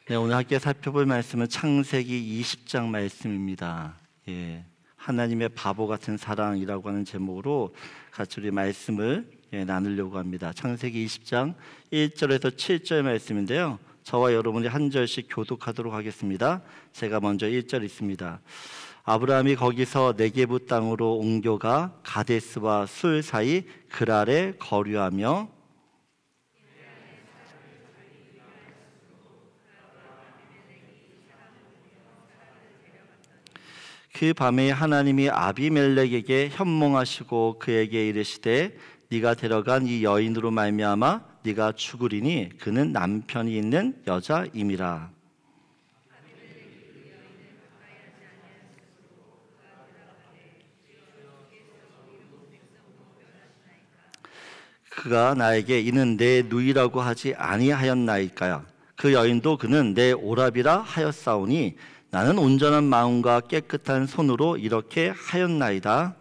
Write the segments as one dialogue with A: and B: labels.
A: 네, 오늘 함께 살펴볼 말씀은 창세기 20장 말씀입니다. 하나님의 바보 같은 사랑이라고 하는 제목으로 같이 우리 말씀을 나누려고 합니다. 창세기 20장 1절에서 7절 말씀인데요, 저와 여러분이 한 절씩 교독하도록 하겠습니다. 제가 먼저 1절 읽습니다. 아브라함이 거기서 네게부 땅으로 옮겨가 가데스와 술 사이 그랄에 거류하며 그 밤에 하나님이 아비멜렉에게 현몽하시고 그에게 이르시되 네가 데려간 이 여인으로 말미암아 네가 죽으리니 그는 남편이 있는 여자임이라. 그가 나에게 이는 내 누이라고 하지 아니하였나이까요. 그 여인도 그는 내 오라비라 하였사오니 나는 온전한 마음과 깨끗한 손으로 이렇게 하였나이다.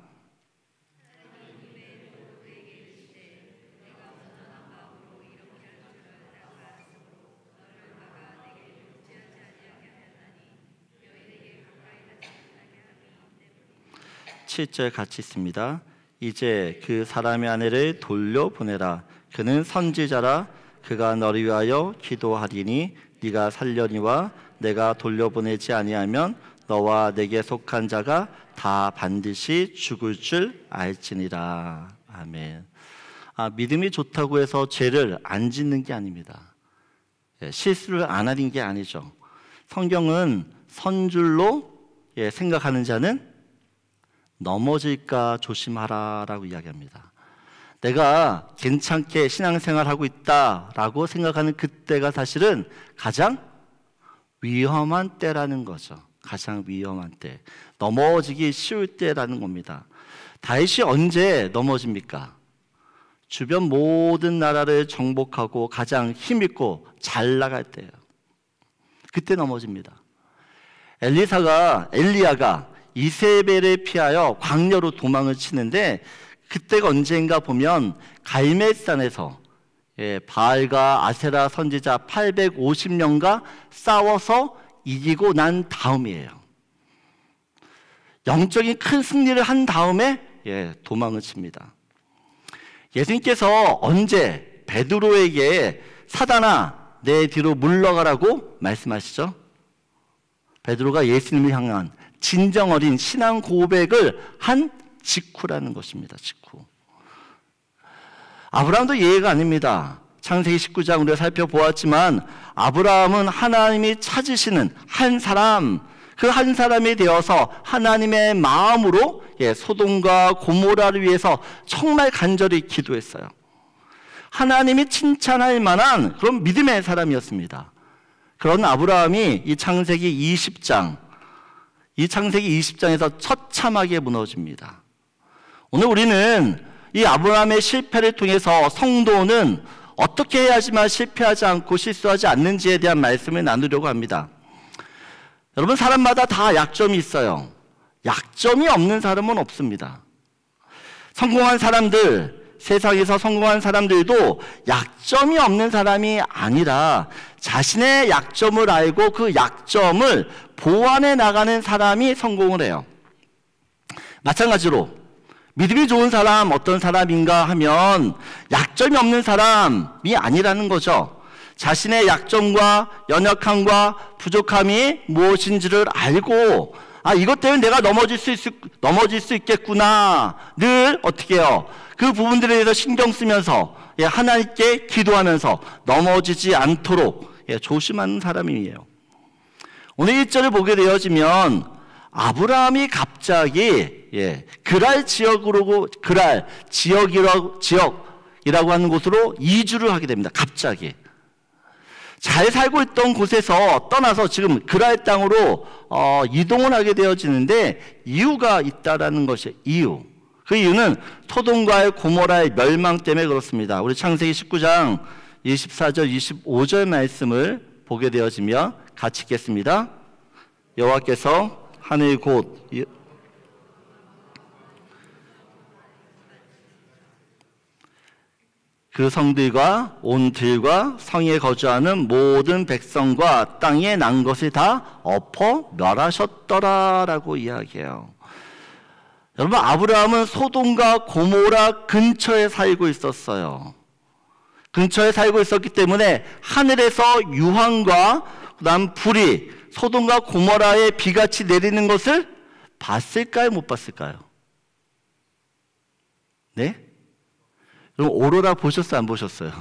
A: (7절) 같이 있습니다. 이제 그 사람의 아내를 돌려보내라. 그는 선지자라. 그가 너를 위하여 기도하리니 네가 살려니와 내가 돌려보내지 아니하면 너와 내게 속한 자가 다 반드시 죽을 줄 알지니라. 아멘. 믿음이 좋다고 해서 죄를 안 짓는 게 아닙니다. 실수를 안 하는 게 아니죠. 성경은 선줄로 생각하는 자는 넘어질까 조심하라라고 이야기합니다. 내가 괜찮게 신앙생활하고 있다라고 생각하는 그때가 사실은 가장 위험한 때라는 거죠. 가장 위험한 때, 넘어지기 쉬울 때라는 겁니다. 다윗이 언제 넘어집니까? 주변 모든 나라를 정복하고 가장 힘있고 잘 나갈 때예요. 그때 넘어집니다. 엘리야가 이세벨을 피하여 광야로 도망을 치는데 그때가 언제인가 보면 갈멜산에서 바알과 아세라 선지자 850명과 싸워서 이기고 난 다음이에요. 영적인 큰 승리를 한 다음에 도망을 칩니다. 예수님께서 언제 베드로에게 사단아 내 뒤로 물러가라고 말씀하시죠? 베드로가 예수님을 향한 진정 어린 신앙 고백을 한 직후라는 것입니다. 직후. 아브라함도 예외가 아닙니다. 창세기 19장 우리가 살펴보았지만 아브라함은 하나님이 찾으시는 한 사람, 그 한 사람이 되어서 하나님의 마음으로 소돔과 고모라를 위해서 정말 간절히 기도했어요. 하나님이 칭찬할 만한 그런 믿음의 사람이었습니다. 그런 아브라함이 이 창세기 20장에서 처참하게 무너집니다. 오늘 우리는 이 아브라함의 실패를 통해서 성도는 어떻게 해야지만 실패하지 않고 실수하지 않는지에 대한 말씀을 나누려고 합니다. 여러분, 사람마다 다 약점이 있어요. 약점이 없는 사람은 없습니다. 성공한 사람들, 세상에서 성공한 사람들도 약점이 없는 사람이 아니라 자신의 약점을 알고 그 약점을 보완해 나가는 사람이 성공을 해요. 마찬가지로 믿음이 좋은 사람 어떤 사람인가 하면 약점이 없는 사람이 아니라는 거죠. 자신의 약점과 연약함과 부족함이 무엇인지를 알고 이것 때문에 내가 넘어질 수 있겠구나. 늘 어떻게 해요? 그 부분들에 대해서 신경 쓰면서 하나님께 기도하면서 넘어지지 않도록 조심하는 사람이에요. 오늘 1절을 보게 되어지면 아브라함이 갑자기 그랄 지역이라고 하는 곳으로 이주를 하게 됩니다. 갑자기 잘 살고 있던 곳에서 떠나서 지금 그랄 땅으로 이동을 하게 되어지는데 이유가 있다라는 것이에요. 이유. 그 이유는 소돔과 고모라의 멸망 때문에 그렇습니다. 우리 창세기 19장 24절 25절 말씀을 보게 되어지며 같이 읽겠습니다. 여호와께서 하늘 곧 그 그 성들과 온 들과 성에 거주하는 모든 백성과 땅에 난 것을 다 엎어 멸하셨더라라고 이야기해요. 여러분, 아브라함은 소돔과 고모라 근처에 살고 있었어요. 근처에 살고 있었기 때문에 하늘에서 유황과 그다음 불이 소돔과 고모라에 비같이 내리는 것을 봤을까요? 못 봤을까요? 네? 그럼 오로라 보셨어요? 안 보셨어요?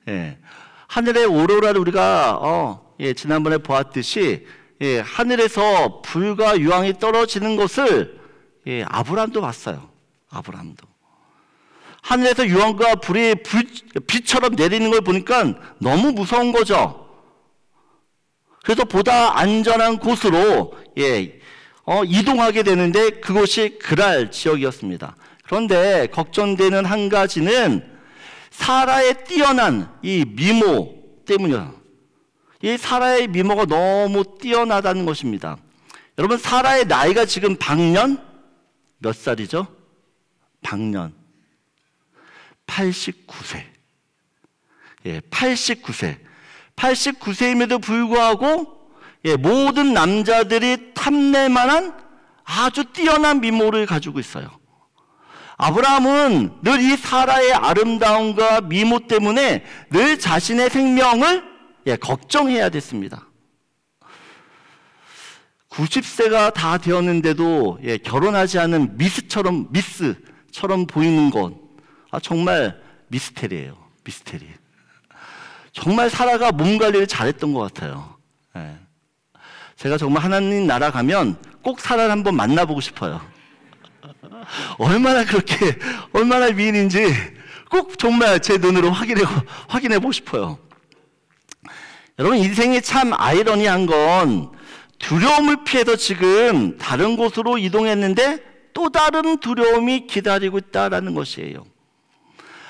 A: 예. 하늘의 오로라를 우리가 지난번에 보았듯이 하늘에서 불과 유황이 떨어지는 것을 아브라함도 봤어요. 아브라함도. 하늘에서 유황과 불이 빛처럼 내리는 걸 보니까 너무 무서운 거죠. 그래서 보다 안전한 곳으로 이동하게 되는데 그곳이 그랄 지역이었습니다. 그런데 걱정되는 한 가지는 사라의 뛰어난 이 미모 때문이에요. 이 사라의 미모가 너무 뛰어나다는 것입니다. 여러분, 사라의 나이가 지금 방년 몇 살이죠? 방년 89세. 89세. 89세임에도 불구하고 모든 남자들이 탐낼만한 아주 뛰어난 미모를 가지고 있어요. 아브라함은 늘 이 사라의 아름다움과 미모 때문에 늘 자신의 생명을 걱정해야 됐습니다. 90세가 다 되었는데도 결혼하지 않은 미스처럼 보이는 건 정말 미스테리예요. 미스테리. 정말 사라가 몸 관리를 잘했던 것 같아요. 제가 정말 하나님 나라 가면 꼭 사라를 한번 만나보고 싶어요. 얼마나 미인인지 꼭 정말 제 눈으로 확인해 보고 싶어요. 여러분, 인생이 참 아이러니한 건 두려움을 피해서 지금 다른 곳으로 이동했는데 또 다른 두려움이 기다리고 있다는 것이에요.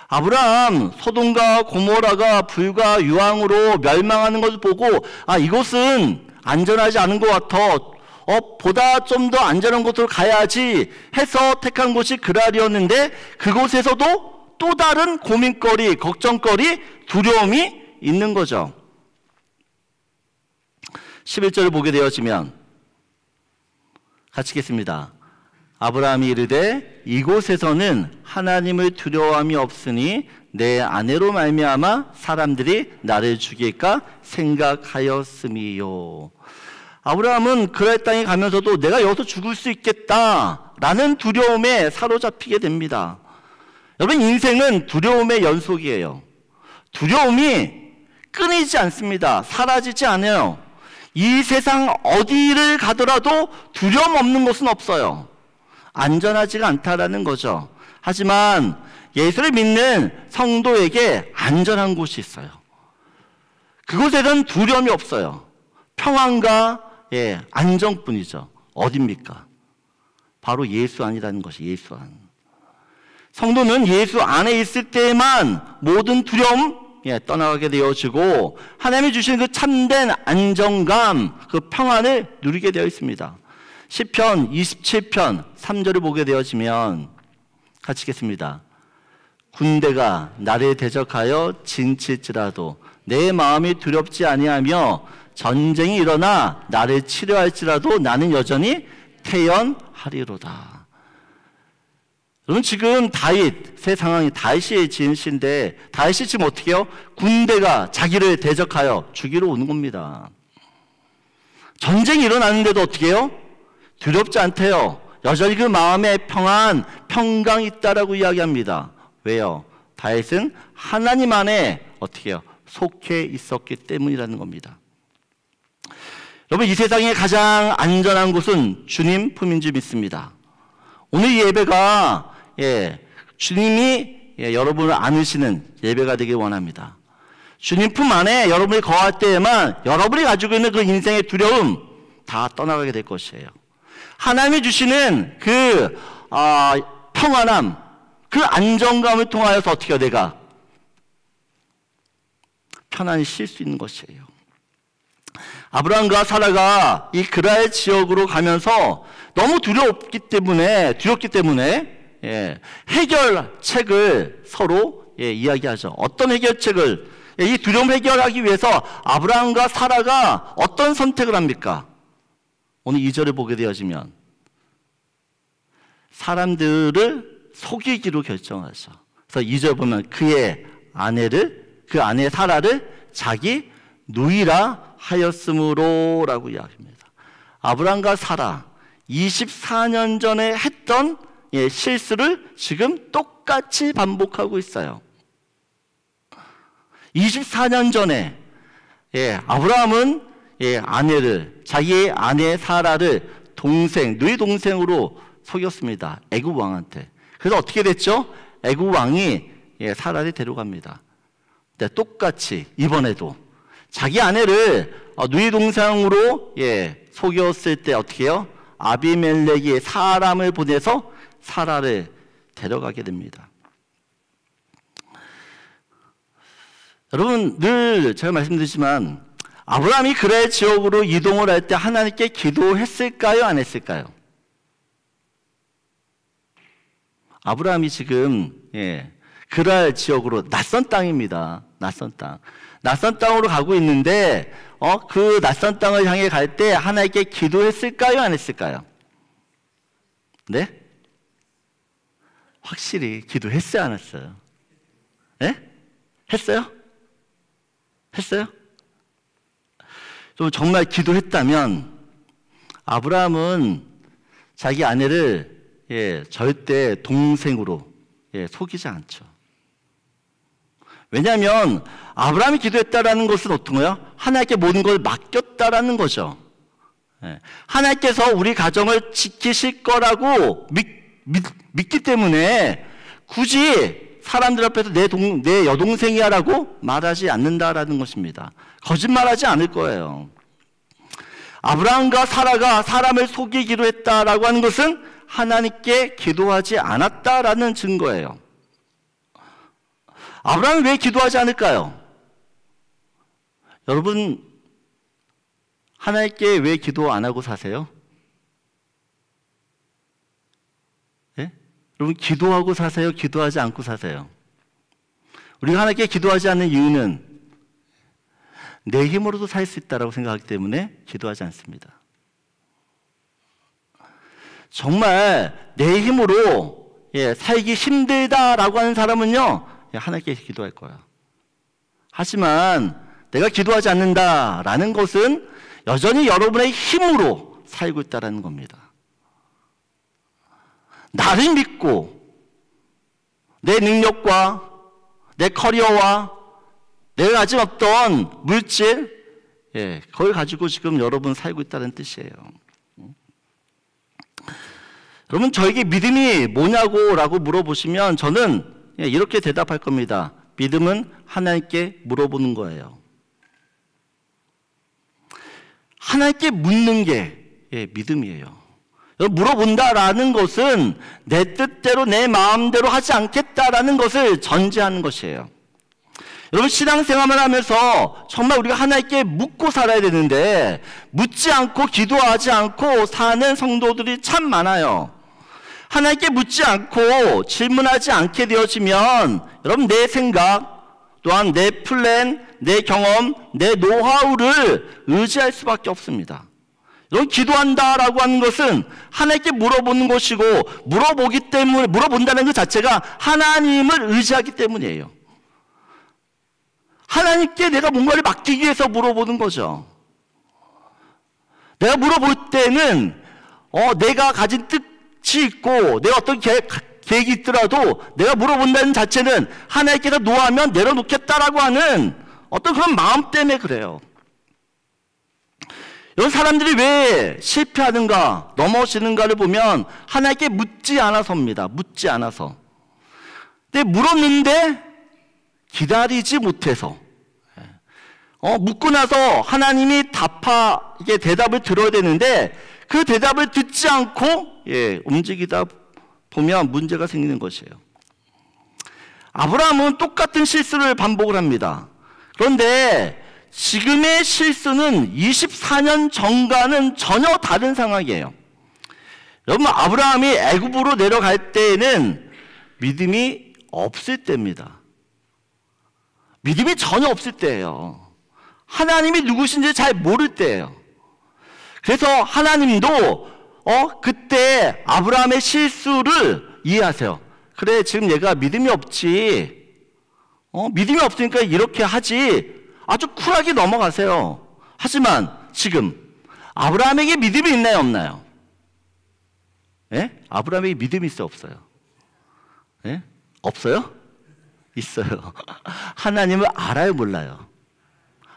A: 아브라함, 소돔과 고모라가 불과 유황으로 멸망하는 것을 보고 이곳은 안전하지 않은 것 같아. 보다 좀 더 안전한 곳으로 가야지 해서 택한 곳이 그랄이었는데 그곳에서도 또 다른 고민거리, 걱정거리, 두려움이 있는 거죠. 11절을 보게 되어지면 같이 읽겠습니다. 아브라함이 이르되 이곳에서는 하나님을 두려워함이 없으니 내 아내로 말미암아 사람들이 나를 죽일까 생각하였음이요. 아브라함은 그랄 땅에 가면서도 내가 여기서 죽을 수 있겠다라는 두려움에 사로잡히게 됩니다. 여러분, 인생은 두려움의 연속이에요. 두려움이 끊이지 않습니다. 사라지지 않아요. 이 세상 어디를 가더라도 두려움 없는 곳은 없어요. 안전하지가 않다라는 거죠. 하지만 예수를 믿는 성도에게 안전한 곳이 있어요. 그곳에는 두려움이 없어요. 평안과 안정뿐이죠. 어딥니까? 바로 예수 안이라는 것이 예수 안. 성도는 예수 안에 있을 때만 모든 두려움 떠나가게 되어지고 하나님이 주신 그 참된 안정감, 그 평안을 누리게 되어 있습니다. 시편 27편 3절을 보게 되어지면 같이 읽겠습니다. 군대가 나를 대적하여 진칠지라도 내 마음이 두렵지 아니하며 전쟁이 일어나 나를 치료할지라도 나는 여전히 태연하리로다. 여러분, 지금 다윗의 상황이 다윗이 지은 시인데 다윗이 지금 어떻게 해요? 군대가 자기를 대적하여 죽이러 오는 겁니다. 전쟁이 일어나는데도 어떻게 해요? 두렵지 않대요. 여전히 그 마음에 평안, 평강이 있다라고 이야기합니다. 왜요? 다윗은 하나님 안에 어떻게 해요? 속해 있었기 때문이라는 겁니다. 여러분, 이 세상에 가장 안전한 곳은 주님 품인 줄 믿습니다. 오늘 이 예배가 주님이 여러분을 안으시는 예배가 되길 원합니다. 주님 품 안에 여러분이 거할 때에만 여러분이 가지고 있는 그 인생의 두려움 다 떠나가게 될 것이에요. 하나님이 주시는 그 평안함, 그 안정감을 통하여서 어떻게 해요? 내가 편안히 쉴 수 있는 것이에요. 아브라함과 사라가 이 그랄 지역으로 가면서 너무 두렵기 때문에 해결책을 서로 이야기하죠. 어떤 해결책을, 이 두려움을 해결하기 위해서 아브라함과 사라가 어떤 선택을 합니까? 오늘 2절을 보게 되어지면 사람들을 속이기로 결정하죠. 그래서 2절 보면 그 아내 사라를 자기 누이라 하였으므로 라고 이야기합니다. 아브라함과 사라 24년 전에 했던 실수를 지금 똑같이 반복하고 있어요. 24년 전에 아브라함은 자기의 아내 사라를 누이 동생으로 속였습니다. 애굽 왕한테. 그래서 어떻게 됐죠? 애굽 왕이 사라를 데려갑니다. 근데 똑같이 이번에도 자기 아내를 누이 동생으로 속였을 때 어떻게 해요? 아비멜렉이 사람을 보내서 사라를 데려가게 됩니다. 여러분, 늘 제가 말씀드리지만 아브라함이 그랄 지역으로 이동을 할 때 하나님께 기도했을까요? 안 했을까요? 아브라함이 지금 그랄 지역으로 낯선 땅입니다. 낯선 땅. 낯선 땅으로 가고 있는데 그 낯선 땅을 향해 갈 때 하나님께 기도했을까요? 안 했을까요? 네? 확실히 기도했어요? 안 했어요? 네? 했어요? 했어요? 좀 정말 기도했다면 아브라함은 자기 아내를 절대 동생으로 속이지 않죠. 왜냐하면 아브라함이 기도했다라는 것은 어떤 거예요? 하나님께 모든 걸 맡겼다라는 거죠. 하나님께서 우리 가정을 지키실 거라고 믿기 때문에 굳이 사람들 앞에서 내 여동생이야 라고 말하지 않는다라는 것입니다. 거짓말하지 않을 거예요. 아브라함과 사라가 사람을 속이기로 했다라고 하는 것은 하나님께 기도하지 않았다라는 증거예요. 아브라함이 왜 기도하지 않을까요? 여러분, 하나님께 왜 기도 안 하고 사세요? 예? 여러분, 기도하고 사세요? 기도하지 않고 사세요? 우리가 하나님께 기도하지 않는 이유는 내 힘으로도 살 수 있다고 생각하기 때문에 기도하지 않습니다. 정말 내 힘으로 살기 힘들다라고 하는 사람은요, 하나님께 기도할 거예요. 하지만 내가 기도하지 않는다라는 것은 여전히 여러분의 힘으로 살고 있다는 겁니다. 나를 믿고 내 능력과 내 커리어와 내가 가진 어떤 물질, 그걸 가지고 지금 여러분 살고 있다는 뜻이에요. 여러분, 저에게 믿음이 뭐냐고 라고 물어보시면 저는 이렇게 대답할 겁니다. 믿음은 하나님께 물어보는 거예요. 하나님께 묻는 게 믿음이에요. 물어본다라는 것은 내 뜻대로 내 마음대로 하지 않겠다라는 것을 전제하는 것이에요. 여러분, 신앙생활을 하면서 정말 우리가 하나님께 묻고 살아야 되는데 묻지 않고 기도하지 않고 사는 성도들이 참 많아요. 하나님께 묻지 않고 질문하지 않게 되어지면 여러분, 내 생각 또한 내 플랜, 내 경험, 내 노하우를 의지할 수밖에 없습니다. 여러분, 기도한다라고 하는 것은 하나님께 물어보는 것이고 물어본다는 것 자체가 하나님을 의지하기 때문이에요. 하나님께 내가 뭔가를 맡기기 위해서 물어보는 거죠. 내가 물어볼 때는 내가 가진 뜻이 있고 내가 어떤 계획이 있더라도 내가 물어본다는 자체는 하나님께서 노하면 내려놓겠다라고 하는 어떤 그런 마음 때문에 그래요. 여러분, 사람들이 왜 실패하는가, 넘어지는가를 보면 하나님께 묻지 않아서입니다. 묻지 않아서. 근데 물었는데 기다리지 못해서. 묻고 나서 하나님이 이게 대답을 들어야 되는데 그 대답을 듣지 않고 움직이다 보면 문제가 생기는 것이에요. 아브라함은 똑같은 실수를 반복을 합니다. 그런데 지금의 실수는 24년 전과는 전혀 다른 상황이에요. 여러분, 아브라함이 애굽으로 내려갈 때에는 믿음이 없을 때입니다. 믿음이 전혀 없을 때예요. 하나님이 누구신지 잘 모를 때예요. 그래서 하나님도 그때 아브라함의 실수를 이해하세요. 그래, 지금 얘가 믿음이 없지. 믿음이 없으니까 이렇게 하지. 아주 쿨하게 넘어가세요. 하지만 지금 아브라함에게 믿음이 있나요, 없나요? 예? 아브라함에게 믿음이 있어요, 없어요? 예? 없어요? 있어요. 하나님을 알아요, 몰라요?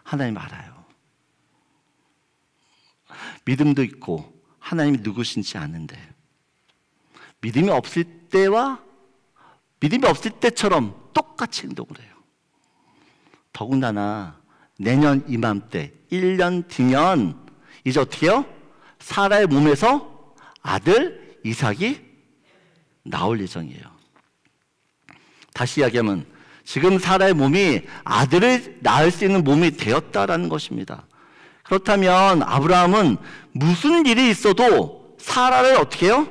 A: 하나님 알아요. 믿음도 있고 하나님이 누구신지 아는데 믿음이 없을 때와 믿음이 없을 때처럼 똑같이 행동을 해요. 더군다나 내년 이맘때 1년 뒤면 이제 어떻게 해요? 사라의 몸에서 아들 이삭이 나올 예정이에요. 다시 이야기하면 지금 사라의 몸이 아들을 낳을 수 있는 몸이 되었다라는 것입니다. 그렇다면 아브라함은 무슨 일이 있어도 사라를 어떻게 해요?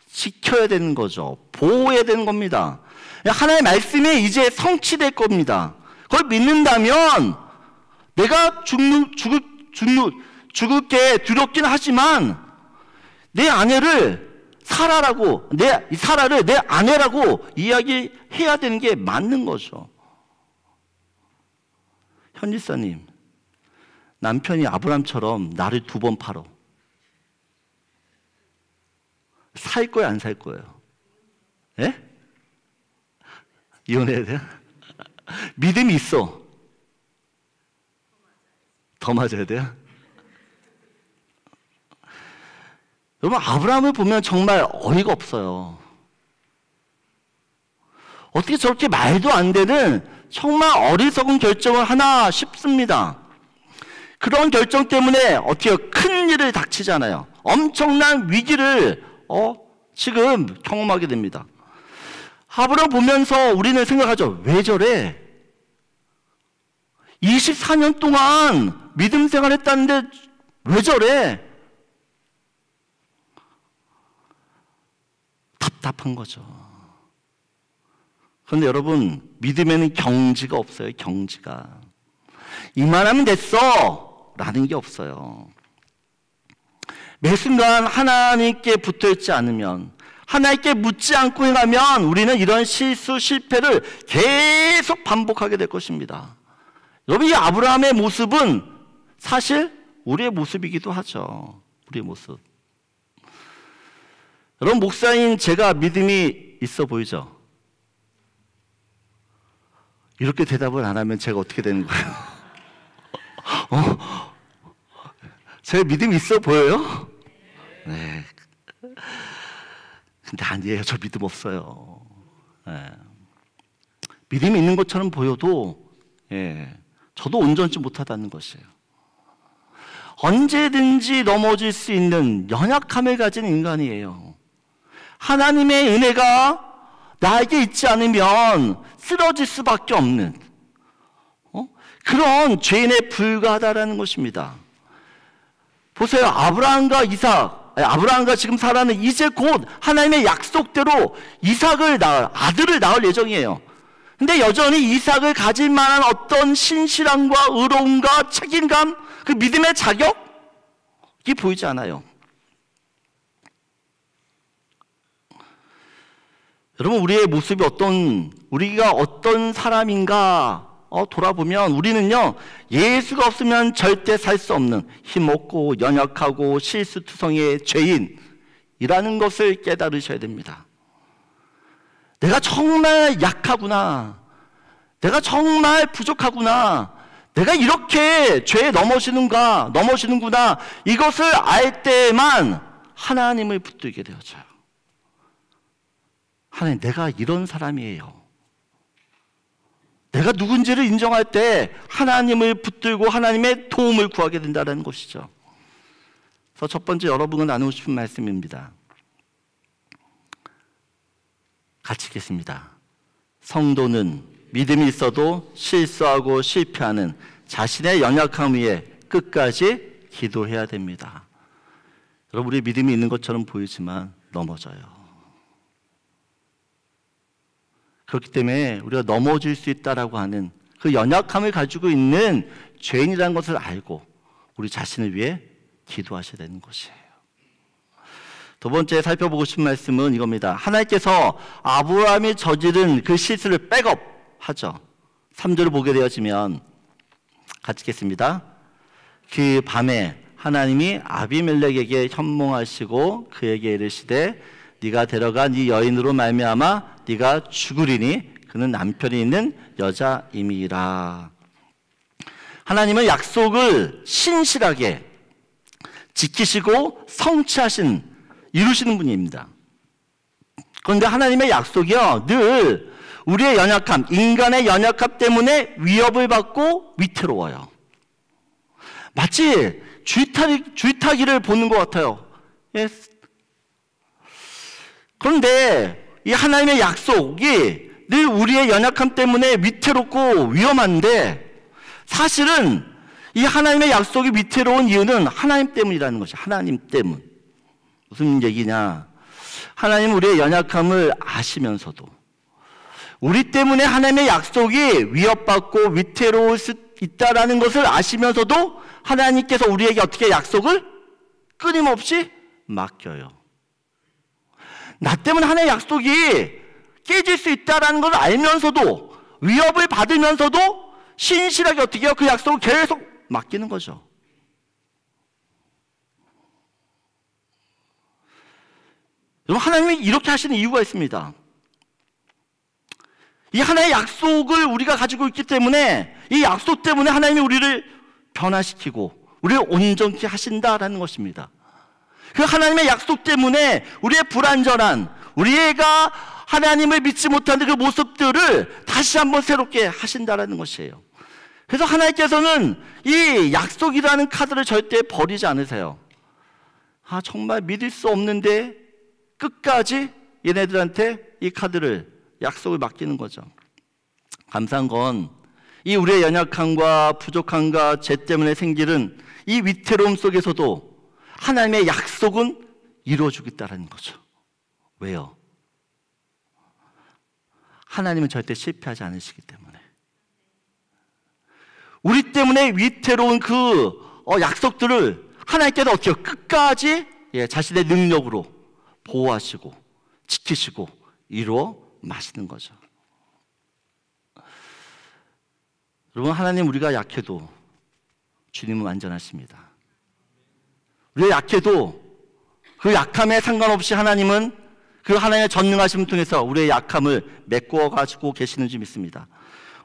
A: 지켜야 되는 거죠. 보호해야 되는 겁니다. 하나님의 말씀이 이제 성취될 겁니다. 그걸 믿는다면 내가 죽을 게 두렵긴 하지만 내 아내를 사라라고, 이 사라를 내 아내라고 이야기해야 되는 게 맞는 거죠. 현지사님, 남편이 아브라함처럼 나를 2번 팔어. 살 거예요, 안 살 거예요? 예? 이혼해야 돼요? 믿음이 있어. 더 맞아야 돼요? 여러분, 아브라함을 보면 정말 어이가 없어요. 어떻게 저렇게 말도 안 되는 정말 어리석은 결정을 하나 싶습니다. 그런 결정 때문에 어떻게 큰 일을 닥치잖아요. 엄청난 위기를 지금 경험하게 됩니다. 아브라함 보면서 우리는 생각하죠. 왜 저래? 24년 동안 믿음 생활했다는데 왜 저래? 답답한 거죠. 그런데 여러분, 믿음에는 경지가 없어요. 경지가. 이만하면 됐어 라는 게 없어요. 매 순간 하나님께 붙어있지 않으면, 하나님께 묻지 않고 행하면 우리는 이런 실수, 실패를 계속 반복하게 될 것입니다. 여러분, 이 아브라함의 모습은 사실 우리의 모습이기도 하죠. 우리의 모습. 여러분, 목사인 제가 믿음이 있어 보이죠? 이렇게 대답을 안 하면 제가 어떻게 되는 거예요? 제가 믿음이 있어 보여요? 네. 근데 아니에요. 저 믿음 없어요. 네. 믿음이 있는 것처럼 보여도 저도 온전치 못하다는 것이에요. 언제든지 넘어질 수 있는 연약함을 가진 인간이에요. 하나님의 은혜가 나에게 있지 않으면 쓰러질 수밖에 없는 그런 죄인에 불과하다라는 것입니다. 보세요. 아브라함과 지금 사라는 이제 곧 하나님의 약속대로 아들을 낳을 예정이에요. 근데 여전히 이삭을 가질 만한 어떤 신실함과 의로움과 책임감, 그 믿음의 자격이 보이지 않아요. 여러분, 우리의 모습이 우리가 어떤 사람인가 돌아보면 우리는요, 예수가 없으면 절대 살 수 없는 힘없고 연약하고 실수투성이의 죄인이라는 것을 깨달으셔야 됩니다. 내가 정말 약하구나. 내가 정말 부족하구나. 내가 이렇게 죄에 넘어지는구나. 이것을 알 때만 하나님을 붙들게 되어져요. 하나님, 내가 이런 사람이에요. 내가 누군지를 인정할 때 하나님을 붙들고 하나님의 도움을 구하게 된다는 것이죠. 그래서 첫 번째 여러분과 나누고 싶은 말씀입니다. 같이 읽겠습니다. 성도는 믿음이 있어도 실수하고 실패하는 자신의 연약함 위에 끝까지 기도해야 됩니다. 여러분, 우리 믿음이 있는 것처럼 보이지만 넘어져요. 그렇기 때문에 우리가 넘어질 수 있다라고 하는 그 연약함을 가지고 있는 죄인이라는 것을 알고 우리 자신을 위해 기도하셔야 되는 것이에요. 두 번째 살펴보고 싶은 말씀은 이겁니다. 하나님께서 아브라함이 저지른 그 실수를 백업하죠. 3절을 보게 되어지면 같이 읽겠습니다. 그 밤에 하나님이 아비멜렉에게 현몽하시고 그에게 이르시되 네가 데려간 이 여인으로 말미암아 네가 죽으리니 그는 남편이 있는 여자임이라. 하나님은 약속을 신실하게 지키시고 이루시는 분입니다. 그런데 하나님의 약속이요, 늘 우리의 연약함, 인간의 연약함 때문에 위협을 받고 위태로워요. 마치 줄타기를 보는 것 같아요. 그런데 이 하나님의 약속이 늘 우리의 연약함 때문에 위태롭고 위험한데, 사실은 이 하나님의 약속이 위태로운 이유는 하나님 때문이라는 것이, 하나님 때문. 무슨 얘기냐? 하나님은 우리의 연약함을 아시면서도 우리 때문에 하나님의 약속이 위협받고 위태로울 수 있다라는 것을 아시면서도 하나님께서 우리에게 어떻게 약속을 끊임없이 맡겨요. 나 때문에 하나님의 약속이 깨질 수 있다라는 것을 알면서도, 위협을 받으면서도 신실하게 어떻게 해요? 그 약속을 계속 맡기는 거죠. 여러분, 하나님이 이렇게 하시는 이유가 있습니다. 이 하나의 약속을 우리가 가지고 있기 때문에, 이 약속 때문에 하나님이 우리를 변화시키고 우리를 온전케 하신다라는 것입니다. 그 하나님의 약속 때문에 우리의 불완전한, 우리가 하나님을 믿지 못하는 그 모습들을 다시 한번 새롭게 하신다라는 것이에요. 그래서 하나님께서는 이 약속이라는 카드를 절대 버리지 않으세요. 정말 믿을 수 없는데 끝까지 얘네들한테 이 카드를, 약속을 맡기는 거죠. 감사한 건 이 우리의 연약함과 부족함과 죄 때문에 생기는 이 위태로움 속에서도 하나님의 약속은 이루어주겠다는 거죠. 왜요? 하나님은 절대 실패하지 않으시기 때문에. 우리 때문에 위태로운 그 약속들을 하나님께서 어떻게 끝까지 자신의 능력으로 보호하시고 지키시고 이루어 마시는 거죠. 여러분, 하나님, 우리가 약해도 주님은 완전하십니다. 우리가 약해도 그 약함에 상관없이 하나님은 그 하나님의 전능하심을 통해서 우리의 약함을 메꾸어 가지고 계시는 줄 믿습니다.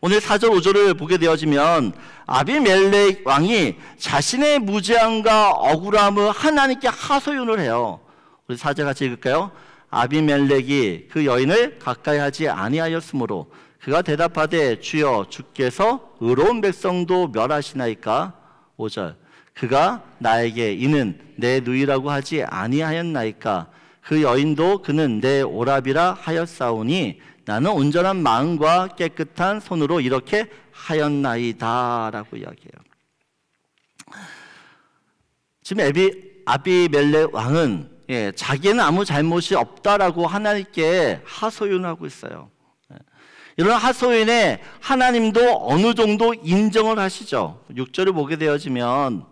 A: 오늘 4절 5절을 보게 되어지면 아비멜렉 왕이 자신의 무죄함과 억울함을 하나님께 하소연을 해요. 우리 4절 같이 읽을까요? 아비멜렉이 그 여인을 가까이 하지 아니하였으므로 그가 대답하되 주여 주께서 의로운 백성도 멸하시나이까? 5절 그가 나에게 이는 내 누이라고 하지 아니하였나이까? 그 여인도 그는 내 오랍이라 하였사오니 나는 온전한 마음과 깨끗한 손으로 이렇게 하였나이다 라고 이야기해요. 지금 아비멜렉 왕은 자기는 아무 잘못이 없다라고 하나님께 하소연하고 있어요. 이런 하소연에 하나님도 어느 정도 인정을 하시죠. 6절을 보게 되어지면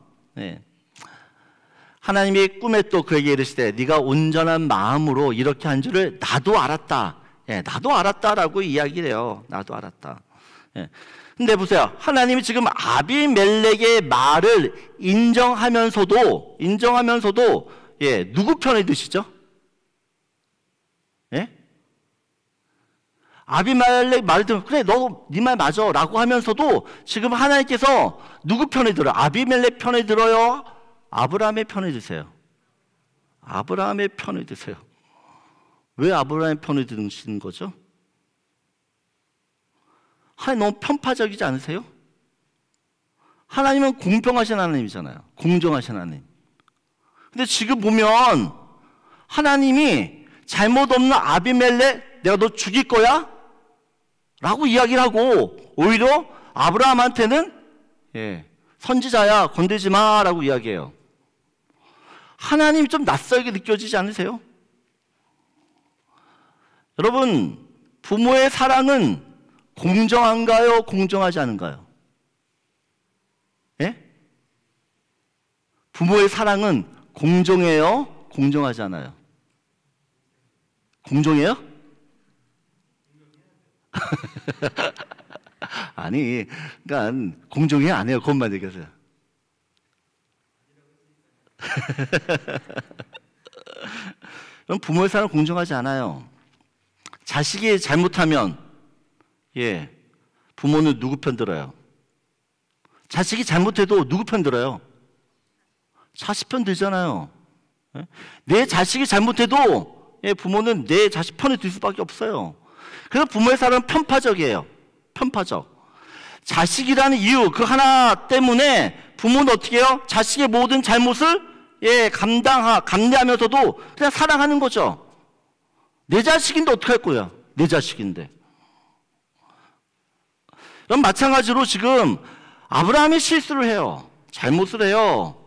A: 하나님이 꿈에 또 그에게 이르시되 네가 온전한 마음으로 이렇게 한 줄을 나도 알았다. 나도 알았다라고 이야기를 해요. 나도 알았다. 근데 보세요. 하나님이 지금 아비멜렉의 말을 인정하면서도 누구 편에 드시죠? 아비멜렉 말을 들으면 그래 너 네 말 맞아 라고 하면서도 지금 하나님께서 누구 편에 들어요? 아비멜렉 편에 들어요? 아브라함의 편에 드세요? 아브라함의 편에 드세요. 왜 아브라함의 편에 드시는 거죠? 하나님 너무 편파적이지 않으세요? 하나님은 공평하신 하나님이잖아요. 공정하신 하나님. 근데 지금 보면 하나님이 잘못 없는 아비멜렉 내가 너 죽일 거야? 라고 이야기를 하고 오히려 아브라함한테는 선지자야 건들지 마 라고 이야기해요. 하나님이 좀 낯설게 느껴지지 않으세요? 여러분, 부모의 사랑은 공정한가요? 공정하지 않은가요? 예? 부모의 사랑은 공정해요? 공정하지 않아요? 공정해요? 아니, 그러니까 공정해 안 해요? 그것만 얘기하세요. 그럼 부모의 사랑은 공정하지 않아요. 자식이 잘못하면 부모는 누구 편 들어요? 자식이 잘못해도 누구 편 들어요? 자식 편 들잖아요. 내 자식이 잘못해도 부모는 내 자식 편에 들 수밖에 없어요. 그래서 부모의 사랑은 편파적이에요. 편파적. 자식이라는 이유 그 하나 때문에 부모는 어떻게 해요? 자식의 모든 잘못을 감내하면서도 그냥 사랑하는 거죠. 내 자식인데 어떡할 거야? 내 자식인데. 그럼 마찬가지로 지금 아브라함이 실수를 해요. 잘못을 해요.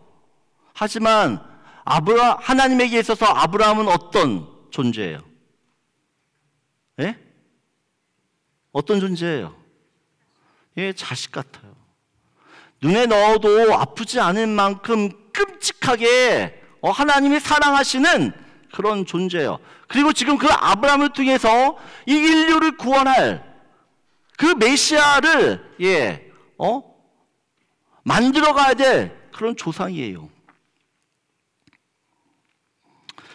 A: 하지만 하나님에게 있어서 아브라함은 어떤 존재예요? 예? 어떤 존재예요? 자식 같아요. 눈에 넣어도 아프지 않을 만큼 끔찍하게 하나님이 사랑하시는 그런 존재예요. 그리고 지금 그 아브라함을 통해서 이 인류를 구원할 그 메시아를 만들어가야 될 그런 조상이에요.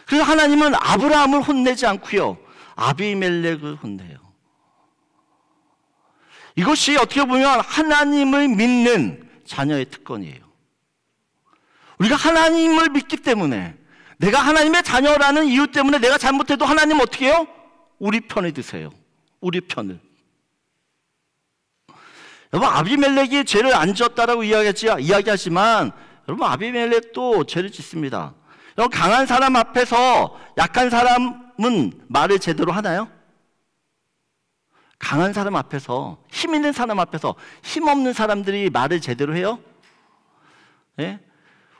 A: 그래서 하나님은 아브라함을 혼내지 않고요, 아비멜렉을 혼내요. 이것이 어떻게 보면 하나님을 믿는 자녀의 특권이에요. 우리가 하나님을 믿기 때문에, 내가 하나님의 자녀라는 이유 때문에 내가 잘못해도 하나님 어떻게 해요? 우리 편에 드세요. 우리 편을. 여러분, 아비멜렉이 죄를 안 지었다라고 이야기하지만 여러분, 아비멜렉도 죄를 짓습니다. 여러분, 강한 사람 앞에서 약한 사람은 말을 제대로 하나요? 강한 사람 앞에서, 힘 있는 사람 앞에서 힘없는 사람들이 말을 제대로 해요? 예?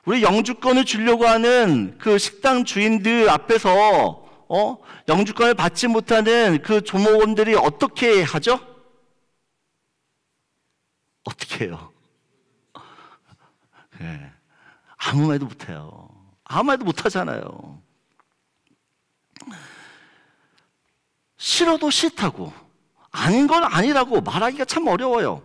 A: 우리 영주권을 주려고 하는 그 식당 주인들 앞에서 영주권을 받지 못하는 그 조목원들이 어떻게 하죠? 어떻게 해요? 예. 아무 말도 못해요. 아무 말도 못하잖아요. 싫어도 싫다고, 아닌 건 아니라고 말하기가 참 어려워요.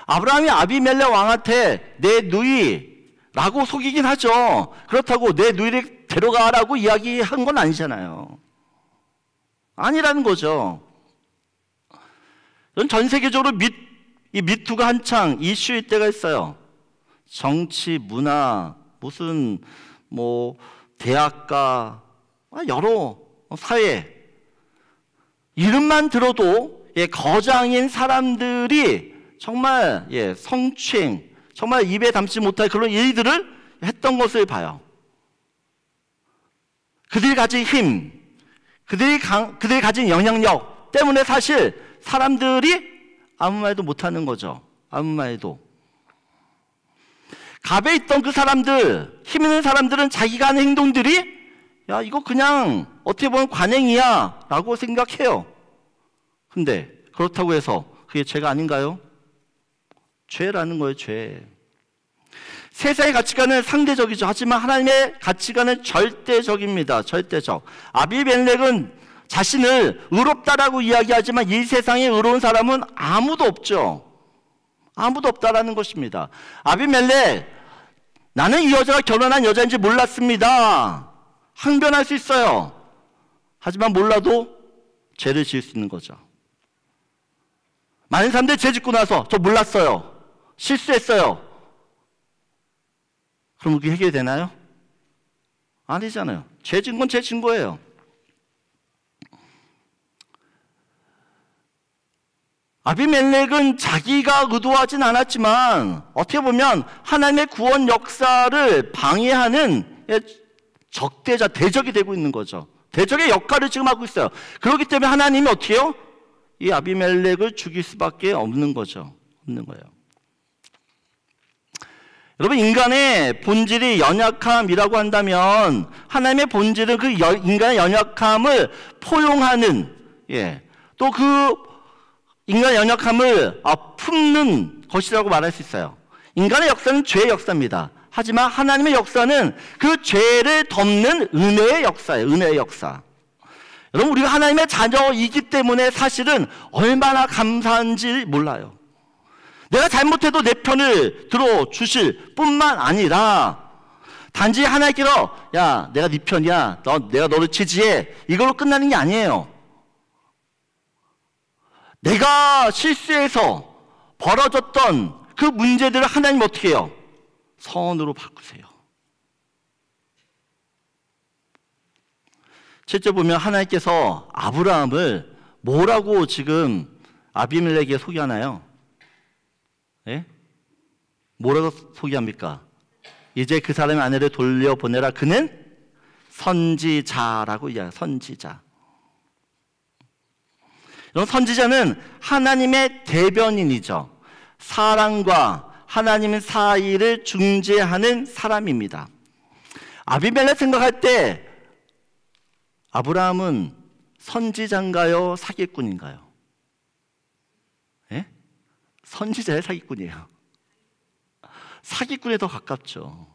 A: 아브라함이 아비멜렉 왕한테 내 누이라고 속이긴 하죠. 그렇다고 내 누이를 데려가라고 이야기한 건 아니잖아요. 아니라는 거죠. 전 세계적으로 이 미투가 한창 이슈일 때가 있어요. 정치, 문화, 무슨 대학가, 여러 사회, 이름만 들어도 거장인 사람들이 정말 성추행, 정말 입에 담지 못할 그런 일들을 했던 것을 봐요. 그들이 가진 힘, 그들이 가진 영향력 때문에 사실 사람들이 아무 말도 못하는 거죠. 아무 말도. 갑에 있던 그 사람들, 힘 있는 사람들은 자기가 하는 행동들이 이거 그냥 어떻게 보면 관행이야 라고 생각해요. 근데 그렇다고 해서 그게 죄가 아닌가요? 죄라는 거예요, 죄. 세상의 가치관은 상대적이죠. 하지만 하나님의 가치관은 절대적입니다. 절대적. 아비멜렉은 자신을 의롭다라고 이야기하지만 이 세상에 의로운 사람은 아무도 없죠. 아무도 없다라는 것입니다. 아비멜렉, 나는 이 여자가 결혼한 여자인지 몰랐습니다. 항변할 수 있어요. 하지만 몰라도 죄를 지을 수 있는 거죠. 많은 사람들이 죄 짓고 나서 저 몰랐어요, 실수했어요. 그럼 그게 해결되나요? 아니잖아요. 죄 진 건 죄 진 거예요. 아비멜렉은 자기가 의도하진 않았지만 어떻게 보면 하나님의 구원 역사를 방해하는 적대자, 대적이 되고 있는 거죠. 대적의 역할을 지금 하고 있어요. 그렇기 때문에 하나님이 어떻게 해요? 이 아비멜렉을 죽일 수밖에 없는 거죠. 없는 거예요. 여러분, 인간의 본질이 연약함이라고 한다면 하나님의 본질은 그 인간의 연약함을 포용하는, 또 그 인간의 연약함을 품는 것이라고 말할 수 있어요. 인간의 역사는 죄의 역사입니다. 하지만 하나님의 역사는 그 죄를 덮는 은혜의 역사예요. 은혜의 역사. 여러분, 우리가 하나님의 자녀이기 때문에 사실은 얼마나 감사한지 몰라요. 내가 잘못해도 내 편을 들어주실 뿐만 아니라 단지 하나님께서 야, 내가 네 편이야, 내가 너를 지지해, 이걸로 끝나는 게 아니에요. 내가 실수해서 벌어졌던 그 문제들을 하나님 어떻게 해요? 선으로 바꾸세요. 실제 보면 하나님께서 아브라함을 뭐라고 지금 아비멜렉에게 소개하나요? 예? 뭐라고 소개합니까? 이제 그 사람의 아내를 돌려보내라. 그는 선지자라고 이야기해요. 선지자. 이런 선지자는 하나님의 대변인이죠. 사람과 하나님 사이를 중재하는 사람입니다. 아비멜렉 생각할 때 아브라함은 선지자인가요? 사기꾼인가요? 예? 선지자의 사기꾼이에요. 사기꾼에 더 가깝죠.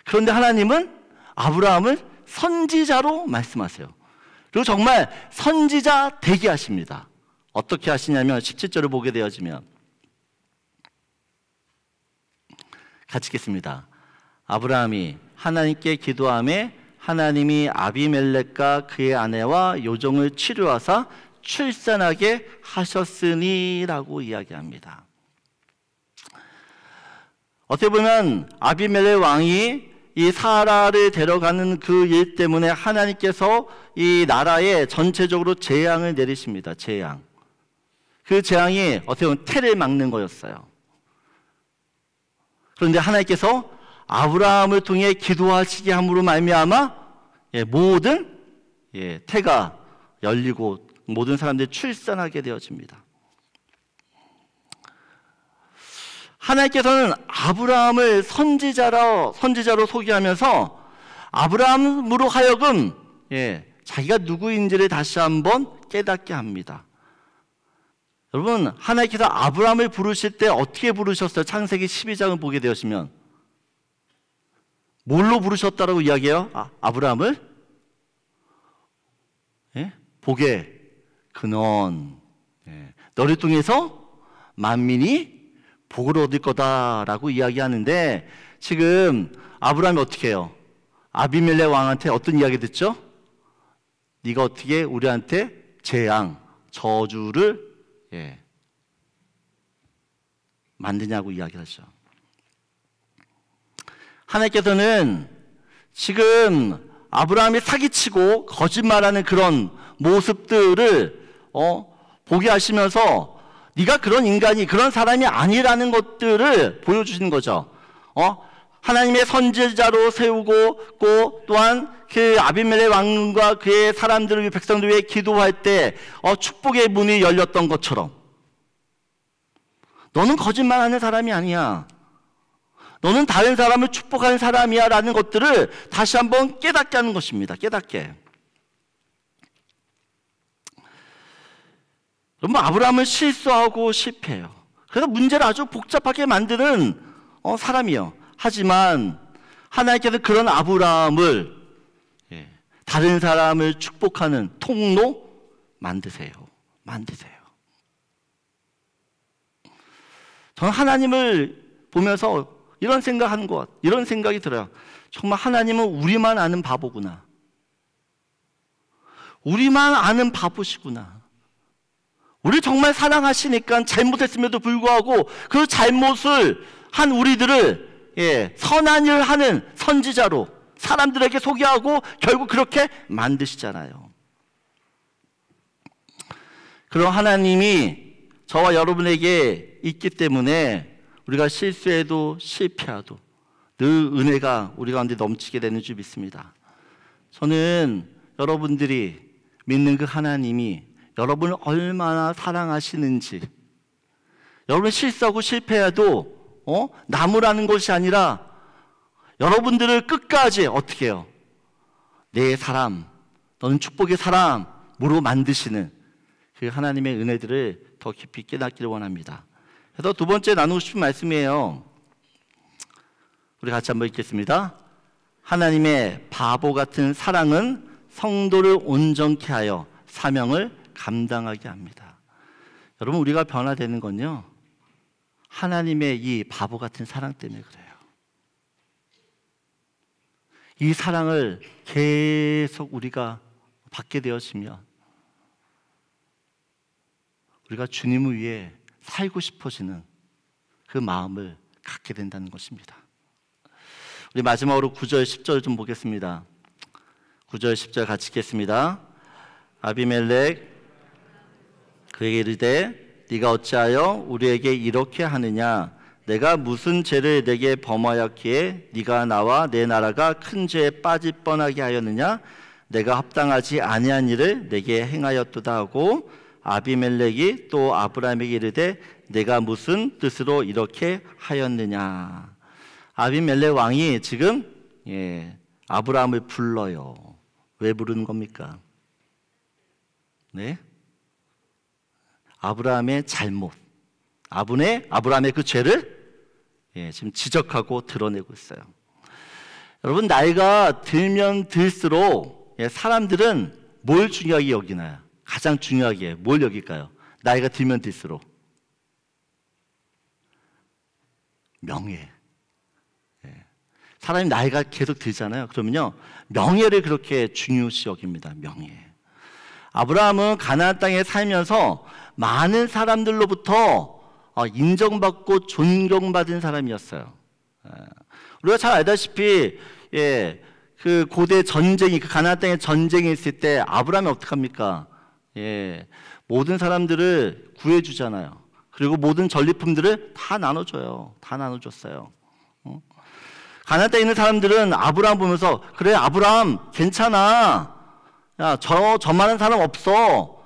A: 그런데 하나님은 아브라함을 선지자로 말씀하세요. 그리고 정말 선지자 되게 하십니다. 어떻게 하시냐면 17절을 보게 되어지면 같이 읽겠습니다. 아브라함이 하나님께 기도하며 하나님이 아비멜렉과 그의 아내와 요종을 치료하사 출산하게 하셨으니라고 이야기합니다. 어떻게 보면 아비멜렉 왕이 이 사라를 데려가는 그 일 때문에 하나님께서 이 나라에 전체적으로 재앙을 내리십니다. 재앙. 그 재앙이 어떻게 보면 태를 막는 거였어요. 그런데 하나님께서 아브라함을 통해 기도하시게 함으로 말미암아 모든 태가 열리고 모든 사람들이 출산하게 되어집니다. 하나님께서는 아브라함을 선지자로 소개하면서 아브라함으로 하여금 자기가 누구인지를 다시 한번 깨닫게 합니다. 여러분, 하나님께서 아브라함을 부르실 때 어떻게 부르셨어요? 창세기 12장을 보게 되시면 뭘로 부르셨다라고 이야기해요? 아브라함을? 복의 근원, 너를 통해서 만민이 복을 얻을 거다라고 이야기하는데, 지금 아브라함이 어떻게 해요? 아비멜렉 왕한테 어떤 이야기 듣죠? 네가 어떻게 우리한테 재앙, 저주를 만드냐고 이야기하죠. 하나님께서는 지금 아브라함이 사기치고 거짓말하는 그런 모습들을 보게 하시면서 네가 그런 인간이, 그런 사람이 아니라는 것들을 보여주시는 거죠. 하나님의 선지자로 세우고 또한 그 아비멜렉 왕과 그의 사람들을, 백성들 위해 기도할 때 축복의 문이 열렸던 것처럼 너는 거짓말하는 사람이 아니야. 너는 다른 사람을 축복하는 사람이야 라는 것들을 다시 한번 깨닫게 하는 것입니다. 깨닫게. 여러분, 아브라함은 실수하고 실패해요. 그래서 문제를 아주 복잡하게 만드는 사람이에요. 하지만 하나님께서 그런 아브라함을 다른 사람을 축복하는 통로 만드세요. 저는 하나님을 보면서 이런 생각이 들어요. 정말 하나님은 우리만 아는 바보구나. 우리만 아는 바보시구나. 우리 정말 사랑하시니까 잘못했음에도 불구하고 그 잘못을 한 우리들을 선한 일을 하는 선지자로 사람들에게 소개하고 결국 그렇게 만드시잖아요. 그럼 하나님이 저와 여러분에게 있기 때문에 우리가 실수해도 실패해도 늘 은혜가 우리 가운데 넘치게 되는 줄 믿습니다. 저는 여러분들이 믿는 그 하나님이 여러분을 얼마나 사랑하시는지, 여러분 실수하고 실패해도 나무라는 것이 아니라 여러분들을 끝까지 어떻게 해요? 내 사람, 너는 축복의 사람으로 만드시는 그 하나님의 은혜들을 더 깊이 깨닫기를 원합니다. 그래서 두 번째 나누고 싶은 말씀이에요. 우리 같이 한번 읽겠습니다. 하나님의 바보 같은 사랑은 성도를 온전케 하여 사명을 감당하게 합니다. 여러분, 우리가 변화되는 건요, 하나님의 이 바보 같은 사랑 때문에 그래요. 이 사랑을 계속 우리가 받게 되어지면 우리가 주님을 위해 살고 싶어지는 그 마음을 갖게 된다는 것입니다. 우리 마지막으로 9절 10절 좀 보겠습니다. 9절 10절 같이 읽겠습니다. 아비멜렉 그에게 이르되 네가 어찌하여 우리에게 이렇게 하느냐? 내가 무슨 죄를 내게 범하였기에 네가 나와 내 나라가 큰 죄에 빠질 뻔하게 하였느냐? 내가 합당하지 아니한 일을 내게 행하였도다 하고 아비멜렉이 또 아브라함에게 이르되 내가 무슨 뜻으로 이렇게 하였느냐? 아비멜렉 왕이 지금 아브라함을 불러요. 왜 부르는 겁니까? 네? 아브라함의 잘못, 아브라함의 그 죄를 지금 지적하고 드러내고 있어요. 여러분, 나이가 들면 들수록 사람들은 뭘 중요하게 여기나요? 가장 중요하게 뭘 여길까요? 나이가 들면 들수록 명예. 사람이 나이가 계속 들잖아요. 그러면요, 명예를 그렇게 중요시 여깁니다. 명예. 아브라함은 가나안 땅에 살면서 많은 사람들로부터 인정받고 존경받은 사람이었어요. 우리가 잘 알다시피 그 고대 전쟁이, 그 가나안 땅에 전쟁이 있을 때 아브라함이 어떻게 합니까? 모든 사람들을 구해주잖아요. 그리고 모든 전리품들을 다 나눠줘요. 다 나눠줬어요. 가나안 땅에 있는 사람들은 아브라함 보면서 그래, 아브라함 괜찮아. 야, 저 많은 사람 없어.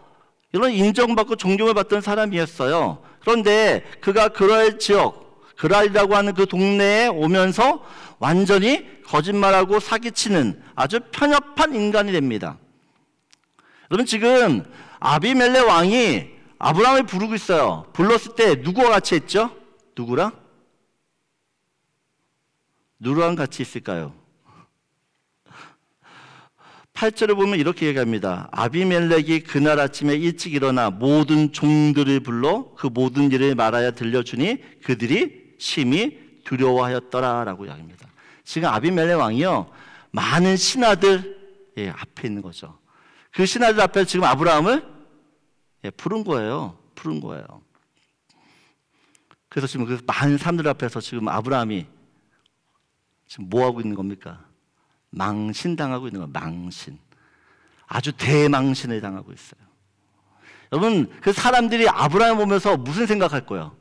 A: 이런 인정받고 존경을 받던 사람이었어요. 그런데 그가 그랄 지역, 그랄이라고 하는 그 동네에 오면서 완전히 거짓말하고 사기치는 아주 편협한 인간이 됩니다. 여러분, 지금 아비멜렉 왕이 아브라함을 부르고 있어요. 불렀을 때 누구와 같이 했죠? 누구랑 같이 있을까요? 8절을 보면 이렇게 얘기합니다. 아비멜렉이 그날 아침에 일찍 일어나 모든 종들을 불러 그 모든 일을 말하여 들려주니 그들이 심히 두려워하였더라 라고 이야기합니다. 지금 아비멜렉 왕이요, 많은 신하들 앞에 있는 거죠. 그 신하들 앞에 지금 아브라함을 부른 거예요. 부른 거예요. 그래서 지금 그 많은 사람들 앞에서 지금 아브라함이 지금 뭐 하고 있는 겁니까? 망신당하고 있는 거예요. 망신. 아주 대망신을 당하고 있어요. 여러분, 그 사람들이 아브라함을 보면서 무슨 생각할 거예요?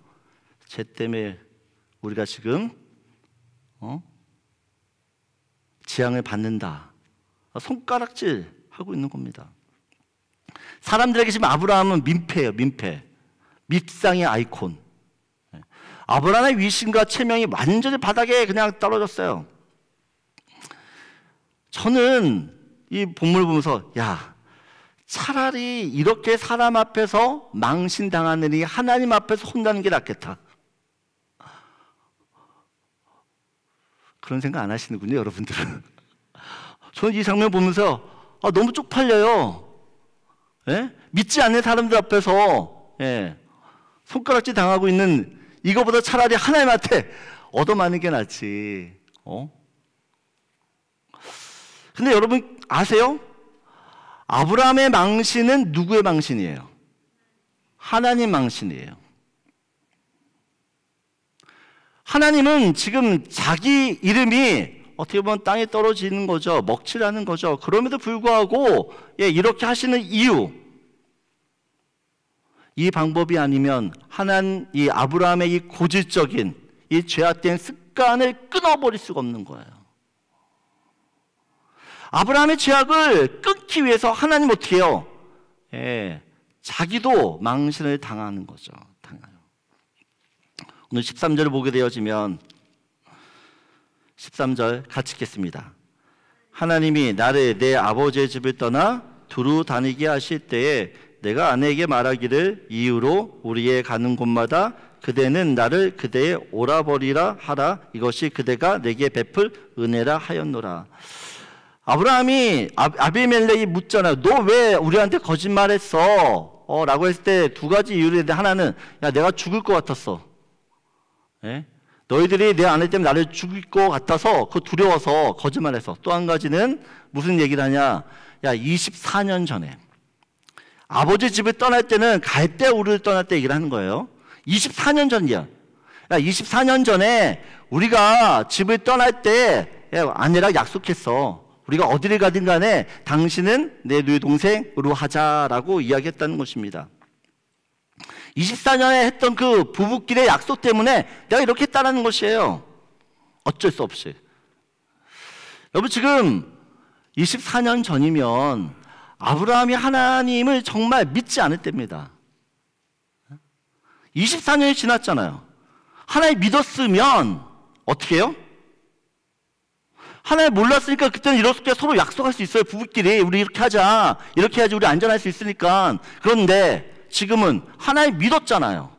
A: 쟤 때문에 우리가 지금 재앙을 받는다. 손가락질 하고 있는 겁니다. 사람들에게 지금 아브라함은 민폐예요. 민폐. 밉상의 아이콘. 아브라함의 위신과 체명이 완전히 바닥에 그냥 떨어졌어요. 저는 이 본문을 보면서 야, 차라리 이렇게 사람 앞에서 망신당하느니 하나님 앞에서 혼나는 게 낫겠다. 그런 생각 안 하시는군요, 여러분들은. 저는 이 장면 보면서 너무 쪽팔려요. 믿지 않는 사람들 앞에서 손가락질 당하고 있는 이거보다 차라리 하나님한테 얻어맞는 게 낫지. 근데 여러분 아세요? 아브라함의 망신은 누구의 망신이에요? 하나님 망신이에요. 하나님은 지금 자기 이름이 어떻게 보면 땅에 떨어지는 거죠. 먹칠하는 거죠. 그럼에도 불구하고 이렇게 하시는 이유, 이 방법이 아니면 이 아브라함의 이 고질적인 이 죄악된 습관을 끊어버릴 수가 없는 거예요. 아브라함의 죄악을 끊기 위해서 하나님 어떻게 해요? 자기도 망신을 당하는 거죠. 당해요. 오늘 13절을 보게 되어지면 13절 같이 읽겠습니다. 하나님이 나를 내 아버지의 집을 떠나 두루 다니게 하실 때에 내가 아내에게 말하기를 이후로 우리의 가는 곳마다 그대는 나를 그대의 오라버니라 하라. 이것이 그대가 내게 베풀 은혜라 하였노라. 아브라함이 아비멜렉이 묻잖아요. 너 왜 우리한테 거짓말했어? 라고 했을 때 두 가지 이유를 했는데, 하나는 야 내가 죽을 것 같았어. 예? 너희들이 내 아내 때문에 나를 죽일 것 같아서 그 두려워서 거짓말해서. 또 한 가지는 무슨 얘기를 하냐? 야 24년 전에 아버지 집을 떠날 때는 갈대우를 떠날 때 얘기를 하는 거예요. 24년 전이야. 야 24년 전에 우리가 집을 떠날 때 아내랑 약속했어. 우리가 어디를 가든 간에 당신은 내 누이 동생으로 하자라고 이야기했다는 것입니다. 24년에 했던 그 부부끼리의 약속 때문에 내가 이렇게 했다는 것이에요. 어쩔 수 없이. 여러분 지금 24년 전이면 아브라함이 하나님을 정말 믿지 않을 때입니다. 24년이 지났잖아요. 하나님 믿었으면 어떻게 해요? 하나님 몰랐으니까 그때는 이렇게 서로 약속할 수 있어요. 부부끼리 우리 이렇게 하자. 이렇게 해야지 우리 안전할 수 있으니까. 그런데 지금은 하나님 믿었잖아요.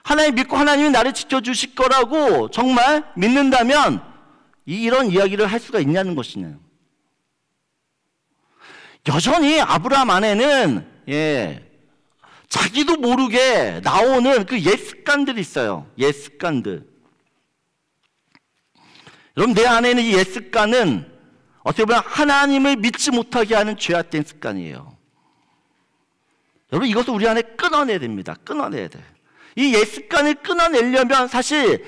A: 하나님 믿고 하나님이 나를 지켜주실 거라고 정말 믿는다면 이런 이야기를 할 수가 있냐는 것이네요. 여전히 아브라함 안에는 자기도 모르게 나오는 그 옛 습관들이 있어요. 옛 습관들. 여러분 내 안에는 이 옛 습관은 어떻게 보면 하나님을 믿지 못하게 하는 죄악된 습관이에요. 여러분 이것을 우리 안에 끊어내야 됩니다. 끊어내야 돼. 이 옛 습관을 끊어내려면 사실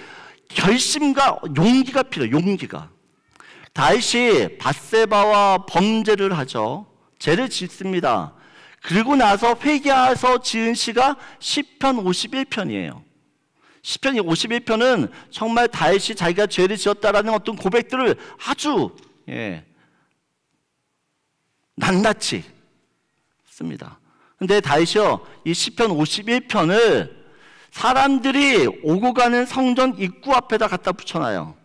A: 결심과 용기가 필요해요. 용기가. 다윗이 밧세바와 범죄를 하죠. 죄를 짓습니다. 그리고 나서 회개해서 지은 시가 시편 51편이에요. 시편 51편은 정말 다윗이 자기가 죄를 지었다라는 어떤 고백들을 아주 낱낱이 씁니다. 근데 다윗이요, 이 시편 51편을 사람들이 오고 가는 성전 입구 앞에다 갖다 붙여놔요.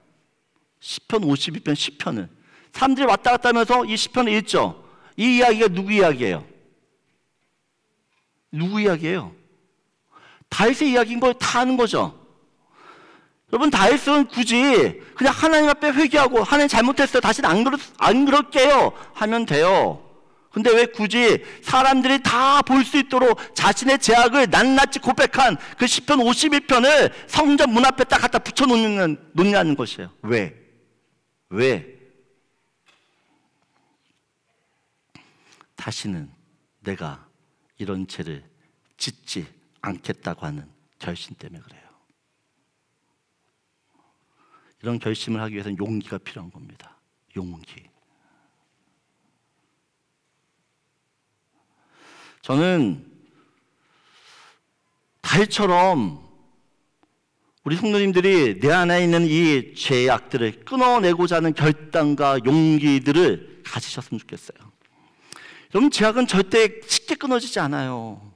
A: 시편 51편 시편을 사람들이 왔다 갔다 하면서 이 시편을 읽죠. 이 이야기가 누구 이야기예요? 누구 이야기예요? 다윗의 이야기인 걸 다 아는 거죠. 여러분 다윗은 굳이 그냥 하나님 앞에 회개하고 하나님 잘못했어요. 다시는 안 그럴게요 하면 돼요. 근데 왜 굳이 사람들이 다 볼 수 있도록 자신의 죄악을 낱낱이 고백한 그 시편 51편을 성전 문 앞에 딱 갖다 붙여놓냐는 것이에요. 왜? 다시는 내가 이런 죄를 짓지 않겠다고 하는 결심 때문에 그래요. 이런 결심을 하기 위해서는 용기가 필요한 겁니다. 용기. 저는 다윗처럼 우리 성도님들이 내 안에 있는 이 죄악들을 끊어내고자 하는 결단과 용기들을 가지셨으면 좋겠어요. 여러분 죄악은 절대 쉽게 끊어지지 않아요.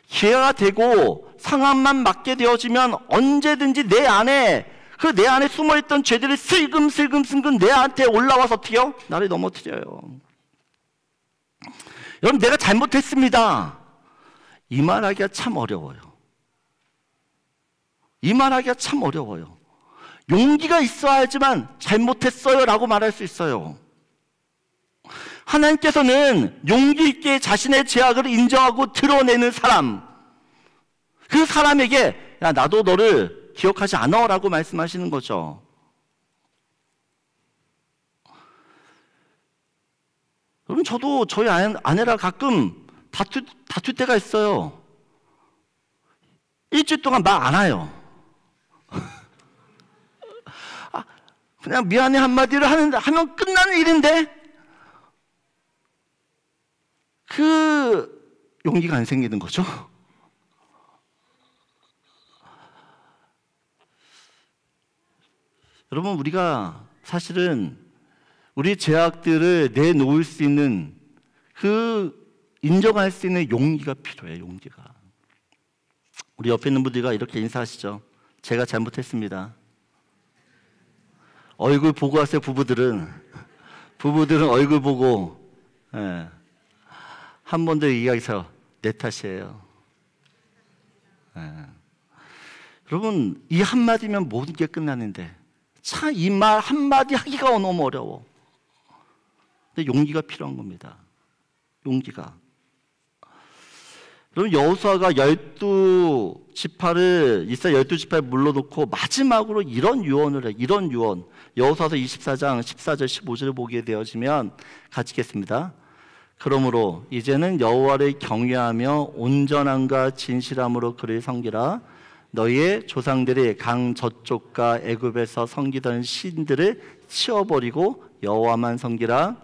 A: 기회가 되고 상황만 맞게 되어지면 언제든지 내 안에 숨어있던 죄들이 슬금슬금 내한테 올라와서 어떻게요? 나를 넘어뜨려요. 여러분 내가 잘못했습니다. 이 말하기가 참 어려워요. 이 말하기가 참 어려워요. 용기가 있어야지만 잘못했어요 라고 말할 수 있어요. 하나님께서는 용기 있게 자신의 죄악을 인정하고 드러내는 사람, 그 사람에게 야 나도 너를 기억하지 않아 라고 말씀하시는 거죠. 여러분 저도 저희 아내랑 가끔 다툴 때가 있어요. 일주일 동안 말 안 해요. 그냥 미안해 한마디를 하면 끝나는 일인데 그 용기가 안 생기는 거죠. 여러분 우리가 사실은 우리 죄악들을 내놓을 수 있는 인정할 수 있는 용기가 필요해요. 용기가. 우리 옆에 있는 분들과 이렇게 인사하시죠. 제가 잘못했습니다. 얼굴 보고 하세요. 부부들은 얼굴 보고 한 번 더 얘기하기서 내 탓이에요. 네. 여러분, 이 한마디면 모든 게 끝나는데 참 이 말 한마디 하기가 너무 어려워. 근데 용기가 필요한 겁니다. 용기가. 여러분, 여호수아가 12지파를 이스라엘 12지파를 물러놓고 마지막으로 이런 유언을 해. 이런 유언. 여호수아서 24장 14절 15절을 보게 되어지면 같이 읽겠습니다. 그러므로 이제는 여호와를 경외하며 온전함과 진실함으로 그를 섬기라. 너희의 조상들이 강 저쪽과 애굽에서 섬기던 신들을 치워버리고 여호와만 섬기라.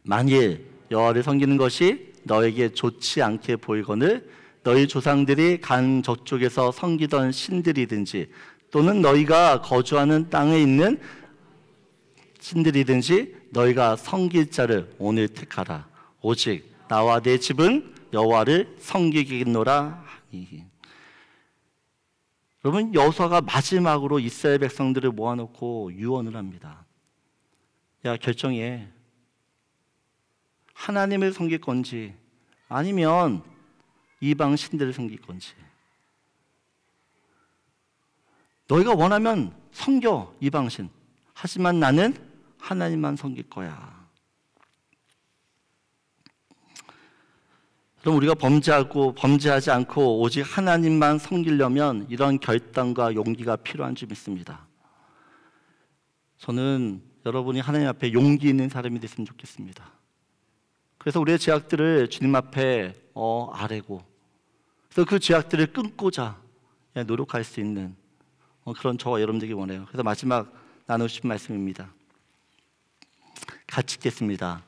A: 만일 여호와를 섬기는 것이 너에게 좋지 않게 보이거늘 너희 조상들이 강 저쪽에서 섬기던 신들이든지 또는 너희가 거주하는 땅에 있는 신들이든지 너희가 섬길 자를 오늘 택하라. 오직 나와 내 집은 여호와를 섬기겠노라 하니. 여러분, 여호수아가 마지막으로 이스라엘 백성들을 모아놓고 유언을 합니다. 야, 결정해. 하나님을 섬길 건지 아니면 이방 신들을 섬길 건지. 너희가 원하면 섬겨 이방 신. 하지만 나는 하나님만 섬길 거야. 그럼 우리가 범죄하지 않고 오직 하나님만 섬기려면 이런 결단과 용기가 필요한 줄 믿습니다. 저는 여러분이 하나님 앞에 용기 있는 사람이 됐으면 좋겠습니다. 그래서 우리의 죄악들을 주님 앞에 아뢰고, 그래서 그 죄악들을 끊고자 노력할 수 있는 그런 저와 여러분들이 원해요. 그래서 마지막 나누고 싶은 말씀입니다. 같이 읽겠습니다.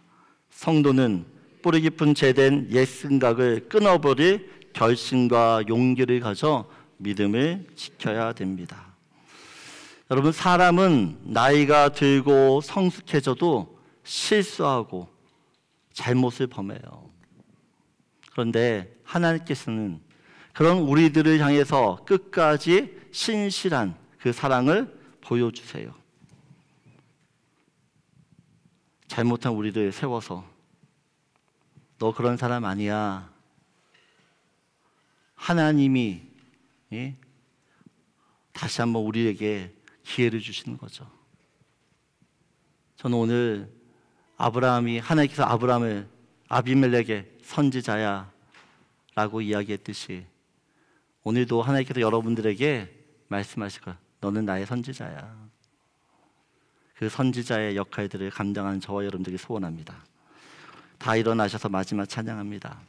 A: 성도는 뿌리 깊은 죄된 옛 생각을 끊어버릴 결심과 용기를 가져 믿음을 지켜야 됩니다. 여러분, 사람은 나이가 들고 성숙해져도 실수하고 잘못을 범해요. 그런데 하나님께서는 그런 우리들을 향해서 끝까지 신실한 그 사랑을 보여주세요. 잘못한 우리를 세워서 너 그런 사람 아니야. 하나님이 다시 한번 우리에게 기회를 주시는 거죠. 저는 오늘 하나님께서 아브라함을 아비멜렉의 선지자야 라고 이야기했듯이 오늘도 하나님께서 여러분들에게 말씀하실 거야. 너는 나의 선지자야. 그 선지자의 역할들을 감당하는 저와 여러분들이 소원합니다. 다 일어나셔서 마지막 찬양합니다.